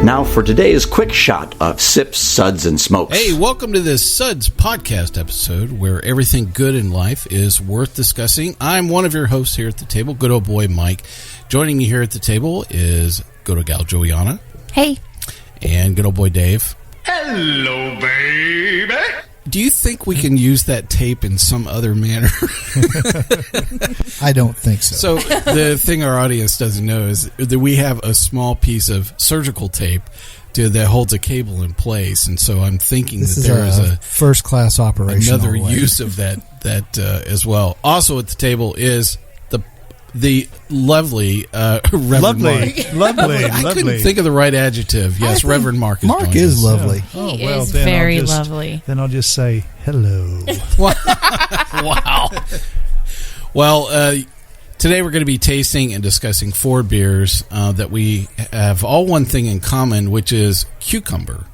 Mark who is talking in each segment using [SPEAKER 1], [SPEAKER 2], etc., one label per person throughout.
[SPEAKER 1] Now for today's quick shot of Sips, Suds, and Smokes.
[SPEAKER 2] Hey, welcome to this Suds podcast episode where everything good in life is worth discussing. I'm one of your hosts here at the table, good old boy Mike. Joining me here at the table is good old gal Julieanna.
[SPEAKER 3] Hey.
[SPEAKER 2] And good old boy Dave.
[SPEAKER 4] Hello, baby.
[SPEAKER 2] Do you think we can use that tape in some other manner?
[SPEAKER 5] I don't think so.
[SPEAKER 2] So the thing our audience doesn't know is that we have a small piece of surgical tape that holds a cable in place, and so I'm thinking
[SPEAKER 5] this
[SPEAKER 2] that there is a
[SPEAKER 5] first-class operation.
[SPEAKER 2] Another use of that as well. Also at the table is the lovely Reverend Mark.
[SPEAKER 4] Lovely.
[SPEAKER 2] I couldn't think of the right adjective. Yes, Reverend Mark is
[SPEAKER 5] Mark is lovely.
[SPEAKER 3] He is very lovely.
[SPEAKER 4] Then I'll just say hello.
[SPEAKER 2] Wow. Well, today we're going to be tasting and discussing 4 beers that we have all one thing in common, which is Cucumbah.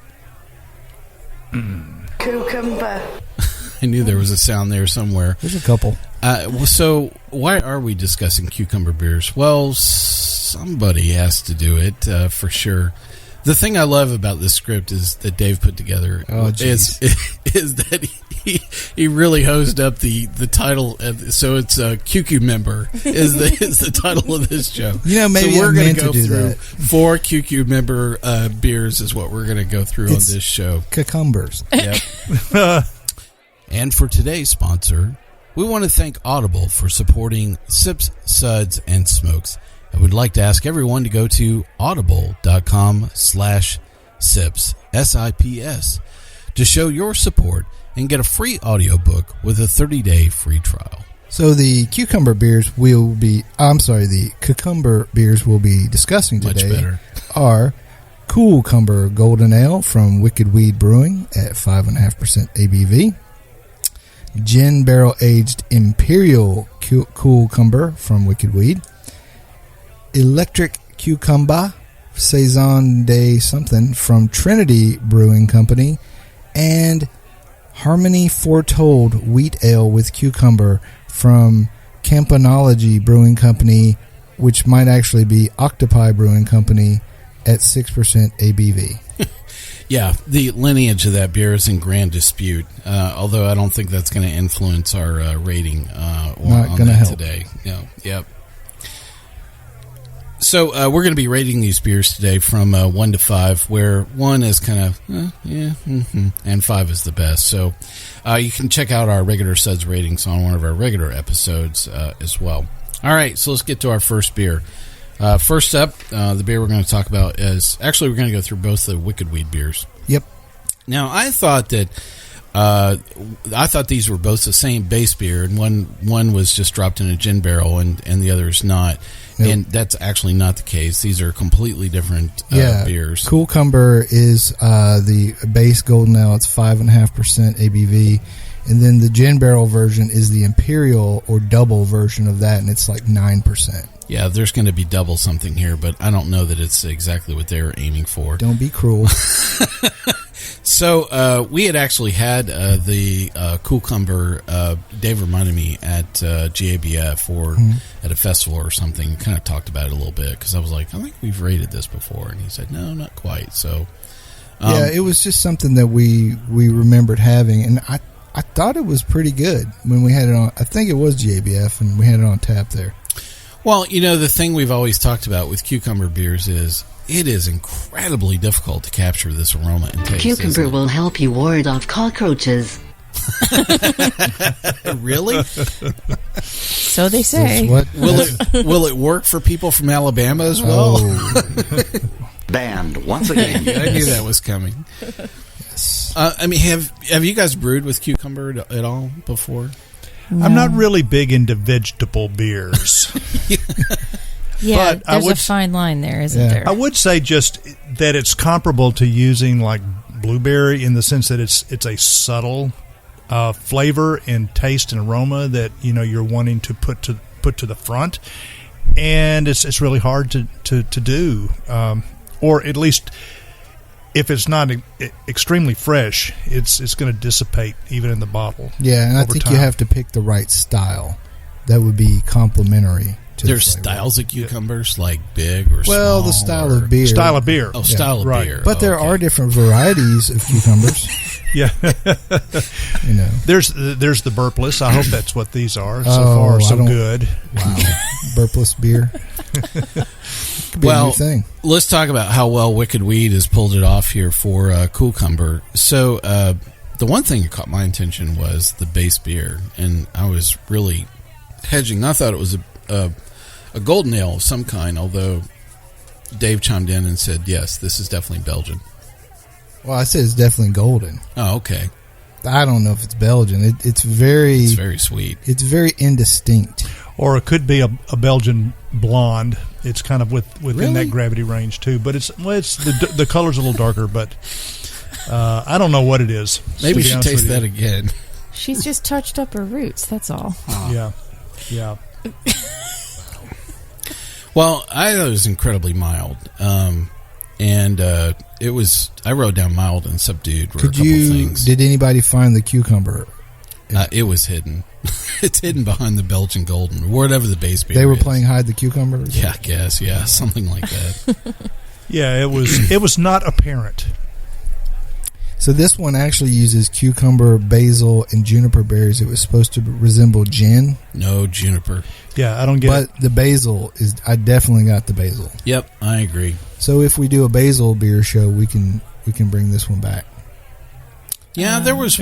[SPEAKER 6] Cucumbah.
[SPEAKER 2] I knew there was a sound there somewhere.
[SPEAKER 5] There's a couple.
[SPEAKER 2] So why are we discussing Cucumbah beers? Well, somebody has to do it for sure. The thing I love about this script is that Dave put together is that he really hosed up the title. So it's Cucumbah is the title of this show.
[SPEAKER 5] You know, maybe
[SPEAKER 2] so we're
[SPEAKER 5] going to
[SPEAKER 2] go
[SPEAKER 5] do
[SPEAKER 2] through
[SPEAKER 5] that.
[SPEAKER 2] 4 Cucumbah beers is what we're going to go through on this show.
[SPEAKER 5] Cucumbers.
[SPEAKER 2] Yep. And for today's sponsor, we want to thank Audible for supporting Sips, Suds, and Smokes. I would like to ask everyone to go to audible.com/sips, SIPS, to show your support and get a free audiobook with a 30-day free trial.
[SPEAKER 5] So the cucumber beers the cucumber beers we'll be discussing today are Coolcumber Golden Ale from Wicked Weed Brewing at 5.5% ABV. Gin Barrel Aged Imperial Coolcumber from Wicked Weed. Elektrick Cucumbah Saison Day something from Trinity Brewing Company. And Harmony Foretold Wheat Ale with Cucumber from Campanology Brewing Company, which might actually be Octopi Brewing Company at 6% ABV.
[SPEAKER 2] Yeah, the lineage of that beer is in grand dispute, although I don't think that's going to influence our rating
[SPEAKER 5] Not going to help
[SPEAKER 2] today. Yep. So we're going to be rating these beers today from 1 to 5, where 1 is kind of, and 5 is the best. So you can check out our regular Suds ratings on one of our regular episodes as well. All right, so let's get to our first beer. First up, the beer we're going to talk about is... Actually, we're going to go through both the Wicked Weed beers.
[SPEAKER 5] Yep.
[SPEAKER 2] Now, I thought that... these were both the same base beer, and one was just dropped in a gin barrel, and the other is not. Nope. And that's actually not the case. These are completely different beers.
[SPEAKER 5] Coolcumber is the base golden ale. It's 5.5% ABV. And then the gin barrel version is the Imperial or double version of that, and it's like 9%.
[SPEAKER 2] Yeah, there's going to be double something here, but I don't know that it's exactly what they're aiming for.
[SPEAKER 5] Don't be cruel.
[SPEAKER 2] So we had actually had the Coolcumber, Dave reminded me, at GABF or at a festival or something, kind of talked about it a little bit, because I was like, I think we've rated this before. And he said, no, not quite. So
[SPEAKER 5] yeah, it was just something that we remembered having, and I thought it was pretty good when we had it on. I think it was GABF, and we had it on tap there.
[SPEAKER 2] Well, you know, the thing we've always talked about with cucumber beers is it is incredibly difficult to capture this aroma and taste.
[SPEAKER 6] Cucumber will help you ward off cockroaches.
[SPEAKER 2] Really?
[SPEAKER 3] So they say.
[SPEAKER 2] Will it work for people from Alabama as well?
[SPEAKER 5] Oh.
[SPEAKER 1] Banned once again.
[SPEAKER 2] I knew that was coming.
[SPEAKER 5] Yes.
[SPEAKER 2] I mean, have you guys brewed with cucumber at all before?
[SPEAKER 3] No.
[SPEAKER 4] I'm not really big into vegetable beers.
[SPEAKER 3] Yeah,
[SPEAKER 4] but
[SPEAKER 3] there's a fine line there, isn't there?
[SPEAKER 4] I would say just that it's comparable to using like blueberry in the sense that it's a subtle flavor and taste and aroma that you're wanting to put to the front, and it's really hard to do, or at least if it's not extremely fresh, it's going to dissipate even in the bottle.
[SPEAKER 5] Yeah, and I think you have to pick the right style that would be complementary to
[SPEAKER 2] There's
[SPEAKER 5] the flavor.
[SPEAKER 2] styles of cucumbers, like big or small.
[SPEAKER 5] Well, the style of beer.
[SPEAKER 4] Style of beer.
[SPEAKER 2] Oh, style of
[SPEAKER 4] right.
[SPEAKER 2] beer.
[SPEAKER 5] But there are different varieties of cucumbers.
[SPEAKER 4] Yeah.
[SPEAKER 5] You know.
[SPEAKER 4] There's the burpless. I hope that's what these are. So
[SPEAKER 5] Oh,
[SPEAKER 4] far,
[SPEAKER 5] I
[SPEAKER 4] so
[SPEAKER 5] don't-
[SPEAKER 4] good.
[SPEAKER 5] Wow. Burpless beer. Could be a new thing.
[SPEAKER 2] Let's talk about how well Wicked Weed has pulled it off here for Coolcumber. So the one thing that caught my attention was the base beer, and I was really hedging. I thought it was a golden ale of some kind, although Dave chimed in and said, yes, this is definitely Belgian.
[SPEAKER 5] Well, I said it's definitely golden.
[SPEAKER 2] Oh, okay.
[SPEAKER 5] I don't know if it's Belgian. It's very
[SPEAKER 2] sweet.
[SPEAKER 5] It's very indistinct.
[SPEAKER 4] Or it could be a Belgian blonde. It's kind of within
[SPEAKER 2] Really?
[SPEAKER 4] that gravity range too. But it's the color's a little darker. But I don't know what it is.
[SPEAKER 2] Maybe we
[SPEAKER 4] to be
[SPEAKER 2] should
[SPEAKER 4] honest
[SPEAKER 2] taste
[SPEAKER 4] with you.
[SPEAKER 2] that again.
[SPEAKER 3] She's just touched up her roots. That's all.
[SPEAKER 4] Yeah.
[SPEAKER 2] Well, I thought it was incredibly mild. And it was, I wrote down mild and subdued for a couple things.
[SPEAKER 5] Did anybody find the cucumber?
[SPEAKER 2] It was hidden. It's hidden behind the Belgian Golden, or whatever the base beer
[SPEAKER 5] They were
[SPEAKER 2] is.
[SPEAKER 5] playing hide the cucumber?
[SPEAKER 2] Yeah, I guess. Yeah, something like that.
[SPEAKER 4] Yeah, it was not apparent.
[SPEAKER 5] So this one actually uses cucumber, basil, and juniper berries. It was supposed to resemble gin.
[SPEAKER 2] No juniper.
[SPEAKER 4] Yeah, I don't get it.
[SPEAKER 5] But the basil is, I definitely got the basil.
[SPEAKER 2] Yep, I agree.
[SPEAKER 5] So if we do a basil beer show, we can bring this one back.
[SPEAKER 2] Yeah, there was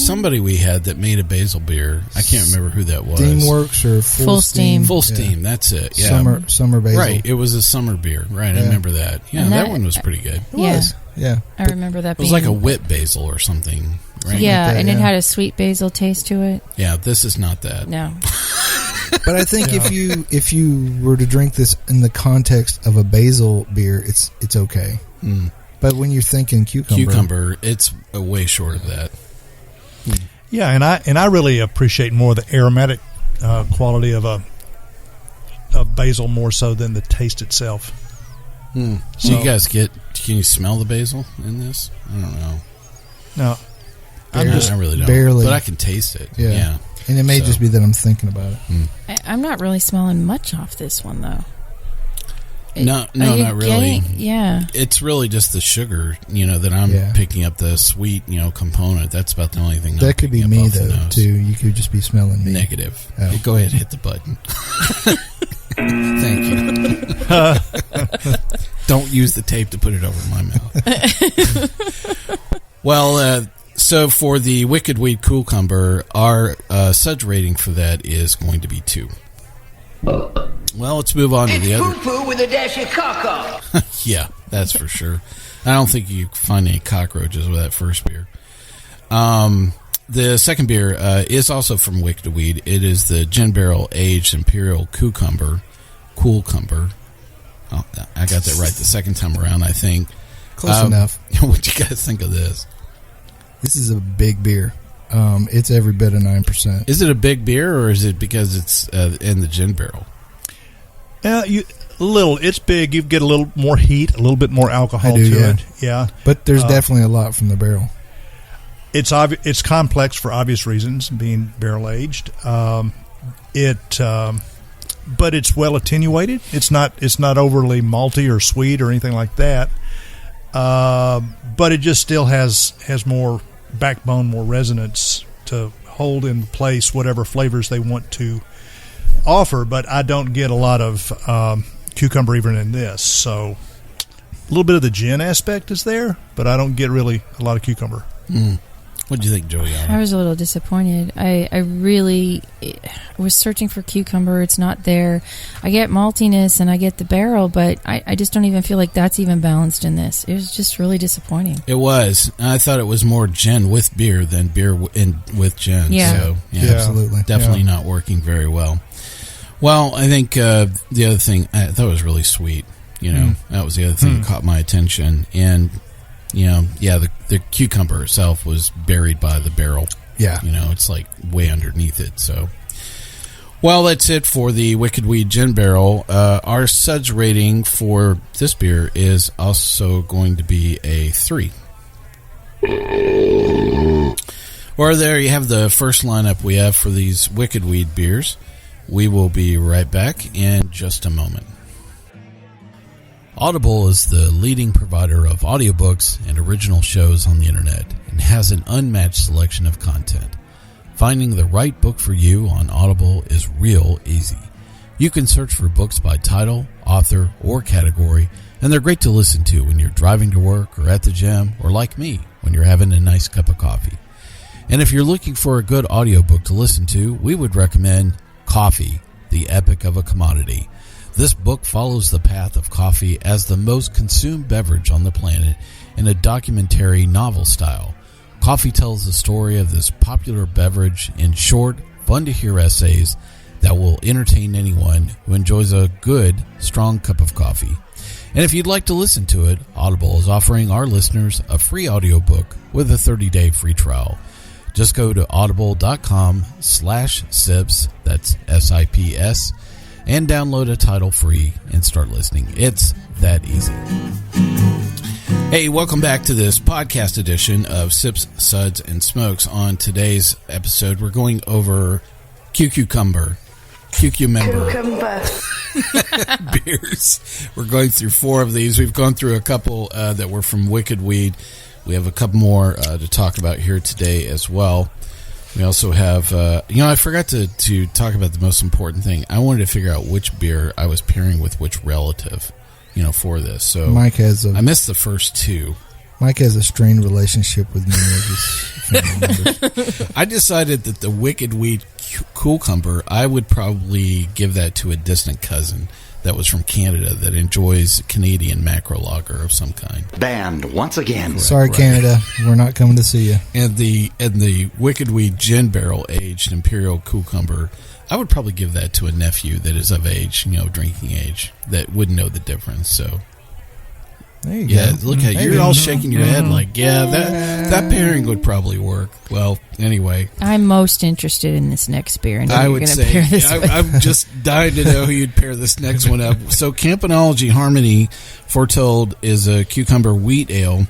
[SPEAKER 2] somebody we had that made a basil beer. I can't remember who that was.
[SPEAKER 5] Steamworks or Full Steam?
[SPEAKER 2] Full Steam, that's it. Yeah.
[SPEAKER 5] Summer basil.
[SPEAKER 2] Right, it was a summer beer. Right, I remember that. Yeah,
[SPEAKER 3] And
[SPEAKER 2] that one was pretty good.
[SPEAKER 5] It was. Yeah.
[SPEAKER 3] I remember that
[SPEAKER 2] It was
[SPEAKER 3] being...
[SPEAKER 2] like a whip basil or something, right?
[SPEAKER 3] Yeah,
[SPEAKER 5] Like that,
[SPEAKER 3] and it
[SPEAKER 5] yeah.
[SPEAKER 3] had a sweet basil taste to it.
[SPEAKER 2] Yeah, this is not that.
[SPEAKER 3] No.
[SPEAKER 5] But I think if you were to drink this in the context of a basil beer, it's okay.
[SPEAKER 2] Mm.
[SPEAKER 5] But when you're thinking
[SPEAKER 2] Cucumber, it's way short of that.
[SPEAKER 4] Yeah, and I really appreciate more the aromatic quality of basil more so than the taste itself.
[SPEAKER 2] Hmm. So you guys can you smell the basil in this? I don't know.
[SPEAKER 4] No,
[SPEAKER 2] I really don't.
[SPEAKER 5] barely.
[SPEAKER 2] But I can taste it.
[SPEAKER 5] Yeah.
[SPEAKER 2] Yeah.
[SPEAKER 5] And it may just be that I'm thinking about it.
[SPEAKER 3] I'm not really smelling much off this one, though.
[SPEAKER 2] No,
[SPEAKER 3] Are you
[SPEAKER 2] not really.
[SPEAKER 3] Yeah.
[SPEAKER 2] It's really just the sugar, that I'm picking up, the sweet, component. That's about the only thing
[SPEAKER 5] That could be
[SPEAKER 2] picking
[SPEAKER 5] me,
[SPEAKER 2] up off the
[SPEAKER 5] though,
[SPEAKER 2] nose.
[SPEAKER 5] too. You could just be smelling me.
[SPEAKER 2] Negative.
[SPEAKER 5] Oh.
[SPEAKER 2] Hey, go ahead, hit the button. Thank you. Don't use the tape to put it over my mouth. Well, so for the Wicked Weed Coolcumber, our Suds rating for that is going to be 2. Well, let's move on to the other.
[SPEAKER 7] Poo-poo with a dash of caca.
[SPEAKER 2] Yeah, that's for sure. I don't think you can find any cockroaches with that first beer. The second beer is also from Wicked Weed. It is the Gin Barrel Aged Imperial Coolcumber. Oh, I got that right the second time around, I think.
[SPEAKER 5] Close enough.
[SPEAKER 2] What do you guys think of this?
[SPEAKER 5] This is a big beer. It's every bit of 9%.
[SPEAKER 2] Is it a big beer, or is it because it's in the gin barrel?
[SPEAKER 4] It's big. You get a little more heat, a little bit more alcohol
[SPEAKER 5] I do,
[SPEAKER 4] to
[SPEAKER 5] yeah.
[SPEAKER 4] it. Yeah,
[SPEAKER 5] But there's definitely a lot from the barrel.
[SPEAKER 4] it's complex for obvious reasons, being barrel aged. But it's well attenuated. It's not overly malty or sweet or anything like that. But it just still has more backbone, more resonance to hold in place whatever flavors they want to offer. But I don't get a lot of cucumber even in this. So a little bit of the gin aspect is there, but I don't get really a lot of cucumber.
[SPEAKER 2] Mm. What do you think, Julieanna?
[SPEAKER 3] I was a little disappointed. I really was searching for cucumber. It's not there. I get maltiness and I get the barrel, but I just don't even feel like that's even balanced in this. It was just really disappointing.
[SPEAKER 2] It was. I thought it was more gin with beer than beer with gin.
[SPEAKER 3] Yeah.
[SPEAKER 2] So,
[SPEAKER 5] Absolutely.
[SPEAKER 2] Definitely not working very well. Well, I think the other thing, I thought it was really sweet. That was the other thing that caught my attention. And, the cucumber itself was buried by the barrel.
[SPEAKER 5] Yeah.
[SPEAKER 2] It's like way underneath it. So, well, that's it for the Wicked Weed Gin Barrel. Our Suds rating for this beer is also going to be a 3. Or there you have the first lineup we have for these Wicked Weed beers. We will be right back in just a moment. Audible is the leading provider of audiobooks and original shows on the internet and has an unmatched selection of content. Finding the right book for you on Audible is real easy. You can search for books by title, author, or category, and they're great to listen to when you're driving to work or at the gym, or like me, when you're having a nice cup of coffee. And if you're looking for a good audiobook to listen to, we would recommend Coffee, the Epic of a Commodity. This book follows the path of coffee as the most consumed beverage on the planet in a documentary novel style. Coffee tells the story of this popular beverage in short, fun-to-hear essays that will entertain anyone who enjoys a good, strong cup of coffee. And if you'd like to listen to it, Audible is offering our listeners a free audiobook with a 30-day free trial. Just go to audible.com/sips, that's SIPS, and download a title free and start listening. It's that easy. Hey, welcome back to this podcast edition of Sips, Suds, and Smokes. On today's episode, we're going over Cucumbah beers. We're going through 4 of these. We've gone through a couple that were from Wicked Weed. We have a couple more to talk about here today as well. We also have, I forgot to talk about the most important thing. I wanted to figure out which beer I was pairing with which relative, for this. So
[SPEAKER 5] Mike I
[SPEAKER 2] missed the first 2.
[SPEAKER 5] Mike has a strained relationship with many of his family members.
[SPEAKER 2] I decided that the Wicked Weed Coolcumber, I would probably give that to a distant cousin that was from Canada that enjoys Canadian macro lager of some kind.
[SPEAKER 1] Banned once again.
[SPEAKER 2] Correct,
[SPEAKER 5] Sorry,
[SPEAKER 2] right.
[SPEAKER 5] Canada, we're not coming to see you.
[SPEAKER 2] And the Wicked Weed Gin Barrel Aged Imperial Cucumber, I would probably give that to a nephew that is of age, drinking age, that wouldn't know the difference. So,
[SPEAKER 5] there you go.
[SPEAKER 2] Look at you're all shaking your head like, that pairing would probably work. Well, anyway,
[SPEAKER 3] I'm most interested in this next beer, and
[SPEAKER 2] I
[SPEAKER 3] you're
[SPEAKER 2] would
[SPEAKER 3] going to
[SPEAKER 2] say
[SPEAKER 3] pair this with.
[SPEAKER 2] I'm just dying to know who you'd pair this next one up. So, Campanology Harmony Foretold is a cucumber wheat ale.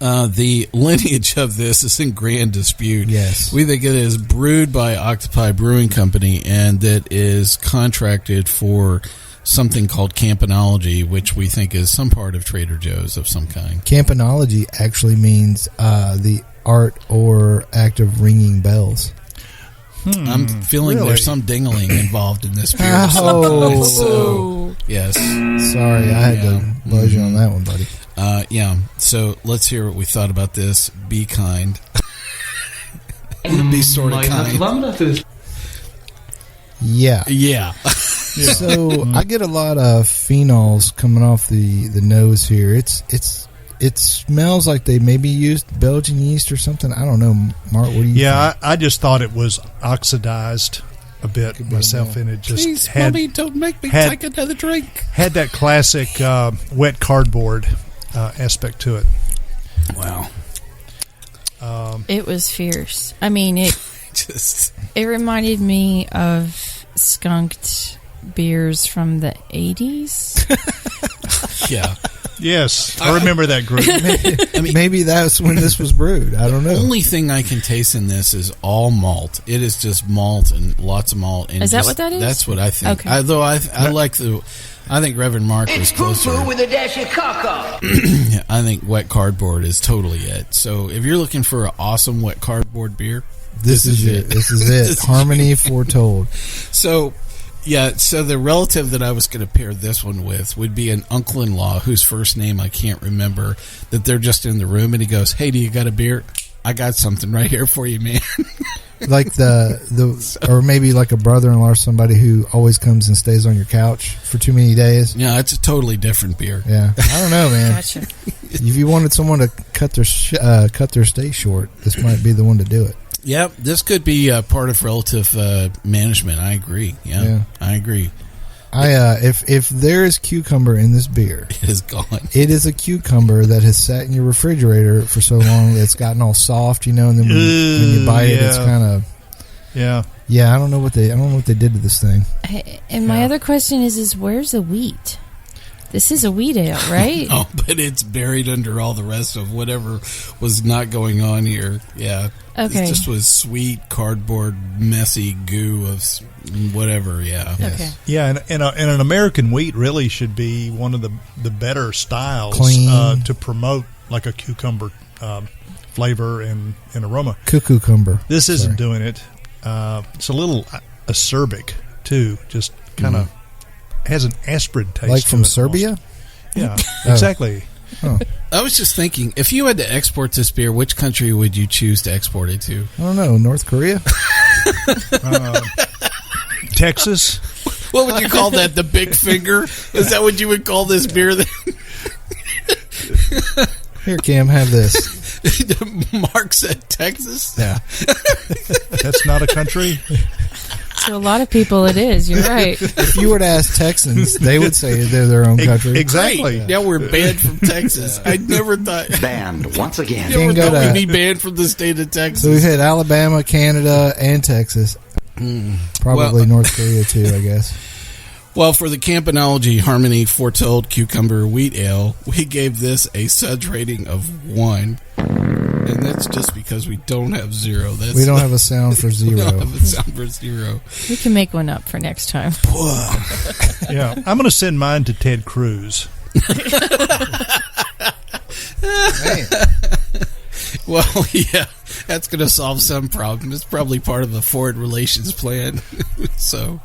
[SPEAKER 2] The lineage of this is in grand dispute.
[SPEAKER 5] Yes.
[SPEAKER 2] We think it is brewed by Octopi Brewing Company and that is contracted for something called Campanology, which we think is some part of Trader Joe's of some kind.
[SPEAKER 5] Campanology actually means the art or act of ringing bells.
[SPEAKER 2] I'm feeling
[SPEAKER 4] really?
[SPEAKER 2] There's some dingling involved in this beer.
[SPEAKER 5] Oh.
[SPEAKER 2] So, yes.
[SPEAKER 5] Sorry, I had to buzz you on that one, buddy.
[SPEAKER 2] So let's hear what we thought about this. Be kind. Be sort of kind.
[SPEAKER 5] Yeah.
[SPEAKER 2] Yeah.
[SPEAKER 5] So I get a lot of phenols coming off the nose here. It smells like they maybe used Belgian yeast or something. I don't know, Mark. What do you think?
[SPEAKER 4] I just thought it was oxidized a bit myself, and it just
[SPEAKER 2] Please, Mommy, don't make me take another drink.
[SPEAKER 4] Had that classic wet cardboard aspect to it.
[SPEAKER 2] Wow.
[SPEAKER 3] It was fierce. I mean, it reminded me of skunked beers from the 80s.
[SPEAKER 2] Yeah.
[SPEAKER 4] Yes, I remember that group.
[SPEAKER 5] Maybe that's when this was brewed. I don't know.
[SPEAKER 2] The only thing I can taste in this is all malt. It is just malt and lots of malt. And
[SPEAKER 3] is that what that is?
[SPEAKER 2] That's what I think.
[SPEAKER 3] Okay.
[SPEAKER 2] Although I think Reverend Mark was
[SPEAKER 7] It's
[SPEAKER 2] closer.
[SPEAKER 7] poo-poo with a dash of caca.
[SPEAKER 2] I think wet cardboard is totally it. So if you're looking for an awesome wet cardboard beer,
[SPEAKER 5] This is it. This is it. Harmony Foretold.
[SPEAKER 2] So the relative that I was going to pair this one with would be an uncle-in-law whose first name I can't remember, that they're just in the room and he goes, "Hey, do you got a beer? I got something right here for you, man."
[SPEAKER 5] Like or maybe like a brother-in-law or somebody who always comes and stays on your couch for too many days.
[SPEAKER 2] Yeah, it's a totally different beer.
[SPEAKER 5] Yeah. I don't know, man.
[SPEAKER 3] Gotcha.
[SPEAKER 5] If you wanted someone to cut their stay short, this might be the one to do it.
[SPEAKER 2] Yep, this could be part of relative management. I agree. Yeah, I agree.
[SPEAKER 5] If there is cucumber in this beer,
[SPEAKER 2] It is gone.
[SPEAKER 5] it is a cucumber that has sat in your refrigerator for so long that it's gotten all soft, and then when you bite it, it's kind of I don't know what they did to this thing.
[SPEAKER 3] And my other question is where's the wheat? This is a wheat ale, right?
[SPEAKER 2] Oh, but it's buried under all the rest of whatever was not going on here. Yeah.
[SPEAKER 3] Okay.
[SPEAKER 2] It just was sweet, cardboard, messy goo of whatever, yeah.
[SPEAKER 5] Yes.
[SPEAKER 3] Okay.
[SPEAKER 4] Yeah, and an American wheat really should be one of the better styles to promote like a cucumber flavor and aroma.
[SPEAKER 5] Cucumber.
[SPEAKER 4] This isn't doing it. It's a little acerbic, too. Just kind of has an aspirin taste.
[SPEAKER 5] Like from
[SPEAKER 4] to it
[SPEAKER 5] Serbia?
[SPEAKER 4] almost. Yeah, exactly.
[SPEAKER 5] Oh.
[SPEAKER 2] I was just thinking, if you had to export this beer, which country would you choose to export it to?
[SPEAKER 5] I don't know. North Korea?
[SPEAKER 4] Texas?
[SPEAKER 2] What would you call that? The big finger? Is that what you would call this beer then?
[SPEAKER 5] Here, Cam, have this.
[SPEAKER 2] Mark said Texas?
[SPEAKER 5] Yeah.
[SPEAKER 4] That's not a country?
[SPEAKER 3] To a lot of people, it is. You're right.
[SPEAKER 5] If you were to ask Texans, they would say they're their own country.
[SPEAKER 4] Exactly.
[SPEAKER 2] Right. Now we're banned from Texas. I never thought.
[SPEAKER 1] Banned once again.
[SPEAKER 2] Never
[SPEAKER 5] Can't go
[SPEAKER 2] thought
[SPEAKER 5] to-
[SPEAKER 2] we'd be banned from the state of Texas.
[SPEAKER 5] So we've had Alabama, Canada, and Texas. Probably
[SPEAKER 2] Well,
[SPEAKER 5] North Korea, too, I guess.
[SPEAKER 2] Well, for the Campanology Harmony Foretold Cucumber Wheat Ale, we gave this a Suds rating of 1. And that's just because we don't have 0.
[SPEAKER 5] We don't have a sound for
[SPEAKER 2] We
[SPEAKER 5] 0.
[SPEAKER 2] don't have a sound for 0.
[SPEAKER 3] We can make one up for next time.
[SPEAKER 4] Yeah. I'm going to send mine to Ted Cruz.
[SPEAKER 5] Man.
[SPEAKER 2] Well, yeah, that's going to solve some problem. It's probably part of the foreign relations plan. So,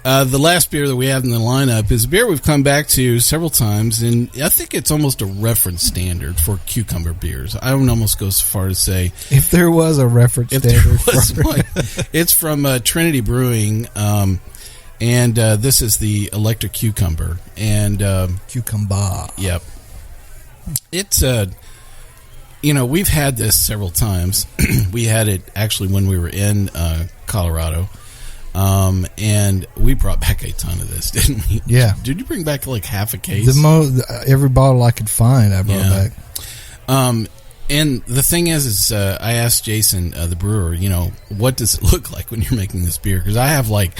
[SPEAKER 2] the last beer that we have in the lineup is a beer we've come back to several times, and I think it's almost a reference standard for cucumber beers. I would almost go so far to say,
[SPEAKER 5] If there was a reference
[SPEAKER 2] if there
[SPEAKER 5] standard
[SPEAKER 2] was
[SPEAKER 5] for
[SPEAKER 2] one, it's from Trinity Brewing, and this is the Elektrick Cucumber. And
[SPEAKER 5] Cucumbah.
[SPEAKER 2] yep, it's we've had this several times. We had it actually when we were in Colorado. And we brought back a ton of this, didn't we?
[SPEAKER 5] Yeah.
[SPEAKER 2] Did you bring back like half a case?
[SPEAKER 5] Every bottle I could find, I brought back.
[SPEAKER 2] And the thing is I asked Jason, the brewer, what does it look like when you're making this beer? Because I have like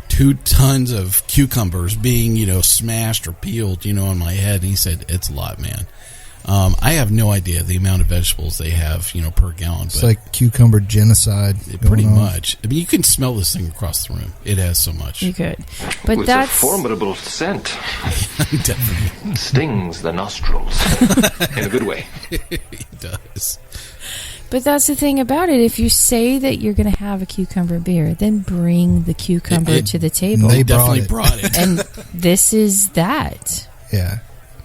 [SPEAKER 2] 2 tons of cucumbers being, smashed or peeled, on my head. And he said, it's a lot, man. I have no idea the amount of vegetables they have, per gallon.
[SPEAKER 5] It's like cucumber genocide.
[SPEAKER 2] Pretty much. I mean, you can smell this thing across the room. It has so much.
[SPEAKER 3] You could. But
[SPEAKER 8] It's
[SPEAKER 3] that's
[SPEAKER 8] a formidable scent.
[SPEAKER 2] Definitely.
[SPEAKER 8] Stings the nostrils. In a good way.
[SPEAKER 2] It does.
[SPEAKER 3] But that's the thing about it. If you say that you're going to have a cucumber beer, then bring the cucumber to the table.
[SPEAKER 2] They
[SPEAKER 5] brought
[SPEAKER 2] definitely
[SPEAKER 5] it.
[SPEAKER 2] brought it.
[SPEAKER 3] And this is that.
[SPEAKER 5] Yeah.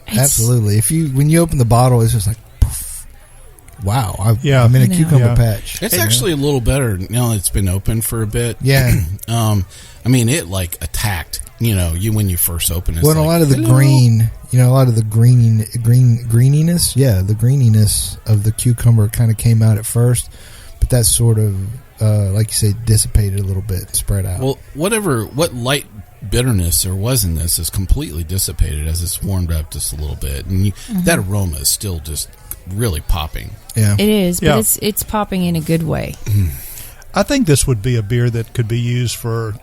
[SPEAKER 3] It's-
[SPEAKER 5] Absolutely. When you open the bottle, it's just like, poof. Wow. I'm in a cucumber patch.
[SPEAKER 2] It's actually a little better now that it's been open for a bit.
[SPEAKER 5] Yeah.
[SPEAKER 2] I mean, it like attacked, you when you first open it.
[SPEAKER 5] Well, a lot of the greeniness. Yeah, the greeniness of the cucumber kind of came out at first, but that sort of, like you say, dissipated a little bit, spread out.
[SPEAKER 2] Well, what light bitterness there was in this is completely dissipated as it's warmed up just a little bit, and that aroma is still just really popping.
[SPEAKER 5] Yeah,
[SPEAKER 3] It is, but
[SPEAKER 4] Yeah.
[SPEAKER 3] it's popping in a good way.
[SPEAKER 4] I think this would be a beer that could be used for,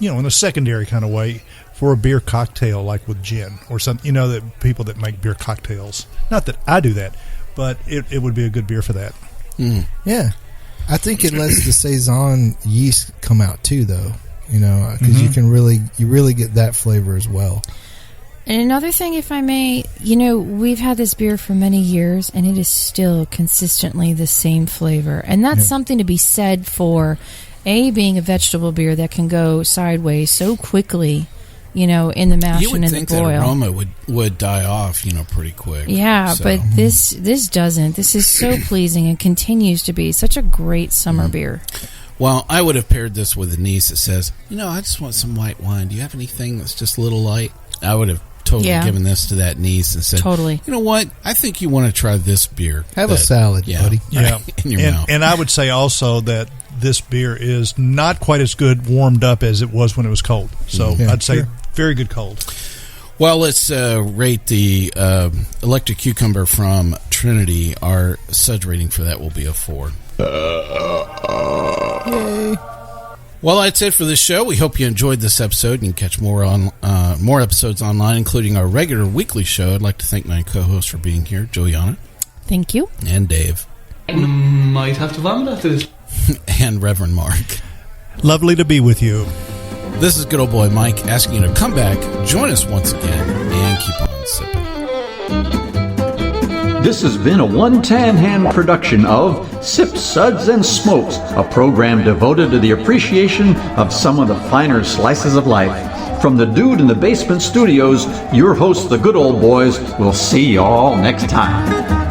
[SPEAKER 4] in a secondary kind of way, for a beer cocktail, like with gin or something. That people that make beer cocktails. Not that I do that, but it would be a good beer for that.
[SPEAKER 5] Yeah. I think it lets the Saison yeast come out too, though. Because you really get that flavor as well.
[SPEAKER 3] And another thing, if I may, we've had this beer for many years, and it is still consistently the same flavor. And that's something to be said for, being a vegetable beer that can go sideways so quickly, in the mash
[SPEAKER 2] You would
[SPEAKER 3] and in
[SPEAKER 2] think
[SPEAKER 3] the
[SPEAKER 2] that
[SPEAKER 3] boil.
[SPEAKER 2] aroma would die off, pretty quick.
[SPEAKER 3] Yeah,
[SPEAKER 2] So-
[SPEAKER 3] but this doesn't. This is so pleasing and continues to be such a great summer beer.
[SPEAKER 2] Well, I would have paired this with a niece that says, I just want some white wine. Do you have anything that's just a little light? I would have totally given this to that niece and said,
[SPEAKER 3] Totally.
[SPEAKER 2] You know what? I think you want to try this beer.
[SPEAKER 5] Have a salad, buddy.
[SPEAKER 4] Yeah,
[SPEAKER 2] in your mouth.
[SPEAKER 4] And I would say also that this beer is not quite as good warmed up as it was when it was cold. So I'd say very good cold.
[SPEAKER 2] Well, let's rate the Elektrick Cucumber from Trinity. Our Suds rating for that will be a 4.
[SPEAKER 5] Yay.
[SPEAKER 2] Well, that's it for this show. We hope you enjoyed this episode. You can catch more episodes online, including our regular weekly show. I'd like to thank my co-hosts for being here, Julieanna.
[SPEAKER 3] Thank you.
[SPEAKER 2] And Dave.
[SPEAKER 9] Might have to vomit after this.
[SPEAKER 2] And Reverend Mark.
[SPEAKER 4] Lovely to be with you.
[SPEAKER 2] This is good old boy Mike asking you to come back, join us once again, and keep on sipping.
[SPEAKER 1] This has been a One Tan Hand production of Sips, Suds, and Smokes, a program devoted to the appreciation of some of the finer slices of life. From the Dude in the Basement Studios, your hosts, the Good Old Boys, will see you all next time.